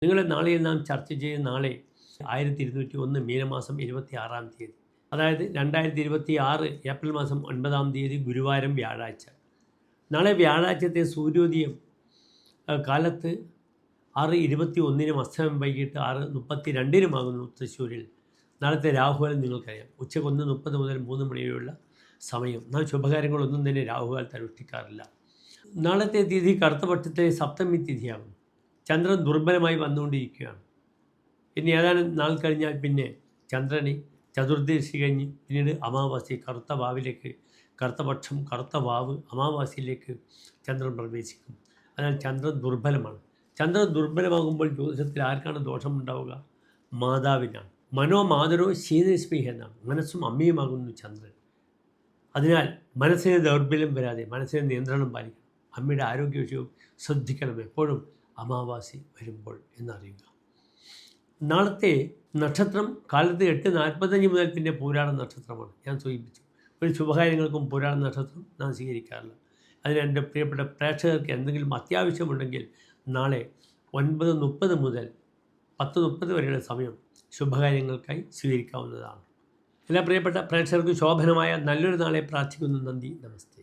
നിങ്ങളുടെ നാളെ നാം ചർച്ച ചെയ്യുന്ന നാളെ 1201 മീനമാസം 26-ാം തീയതി, അതായത് 2026 ഏപ്രിൽ മാസം 9-ാം തീയതി ഗുരുവാരം വ്യാഴാഴ്ച. നാളെ വ്യാഴാഴ്ചത്തെ സൂര്യോദയം കാലത്ത് 6:21 അസ്തമയം വൈകിട്ട് 6:32 തൃശ്ശൂരിൽ. നാളത്തെ രാഹുകാലം നിങ്ങൾക്കറിയാം, ഉച്ചയ്ക്ക് 1:30 മുതൽ 3 മണി വരെയുള്ള സമയം. നാം ശുഭകാര്യങ്ങളൊന്നും തന്നെ രാഹുകാലത്ത് അനുഷ്ഠിക്കാറില്ല. നാളത്തെ തിഥി കറുത്തപക്ഷത്തെ സപ്തമി തിഥിയാകുന്നു. ചന്ദ്രൻ ദുർബലമായി വന്നുകൊണ്ടിരിക്കുകയാണ്. ഇനി ഏതാനും നാൾ കഴിഞ്ഞാൽ പിന്നെ ചന്ദ്രന് ചതുർദശി കഴിഞ്ഞ് പിന്നീട് അമാവാസി, കറുത്ത വാവിലേക്ക്, കറുത്തപക്ഷം, കറുത്ത വാവ്, അമാവാസിയിലേക്ക് ചന്ദ്രൻ പ്രവേശിക്കും. അതിനാൽ ചന്ദ്രൻ ദുർബലമാണ്. ചന്ദ്രൻ ദുർബലമാകുമ്പോൾ ജ്യോതിഷത്തിൽ ആർക്കാണ് ദോഷമുണ്ടാവുക? മാതാവിനാണ്. മനോമാതരോ ശീതസ്പീഹ എന്നാണ്. മനസ്സും അമ്മയുമാകുന്നു ചന്ദ്രൻ. അതിനാൽ മനസ്സിന് ദൗർബല്യം വരാതെ മനസ്സിന് നിയന്ത്രണം പാലിക്കണം. അമ്മയുടെ ആരോഗ്യവിഷയവും ശ്രദ്ധിക്കണം എപ്പോഴും അമാവാസി വരുമ്പോൾ എന്നറിയുക. നാളത്തെ നക്ഷത്രം കാലത്ത് 8:45 മുതൽ പിന്നെ പൂരാട നക്ഷത്രമാണ്. ഞാൻ സൂചിപ്പിച്ചു, ഒരു ശുഭകാര്യങ്ങൾക്കും പൂരാട നക്ഷത്രം നാം സ്വീകരിക്കാറില്ല. അതിന് എൻ്റെ പ്രിയപ്പെട്ട പ്രേക്ഷകർക്ക് എന്തെങ്കിലും അത്യാവശ്യമുണ്ടെങ്കിൽ നാളെ 9:30 മുതൽ 10:30 വരെയുള്ള സമയം ശുഭകാര്യങ്ങൾക്കായി സ്വീകരിക്കാവുന്നതാണ്. എല്ലാ പ്രിയപ്പെട്ട പ്രേക്ഷകർക്കും ശോഭനമായ നല്ലൊരു നാളെ പ്രാർത്ഥിക്കുന്നു. നന്ദി, നമസ്തേ.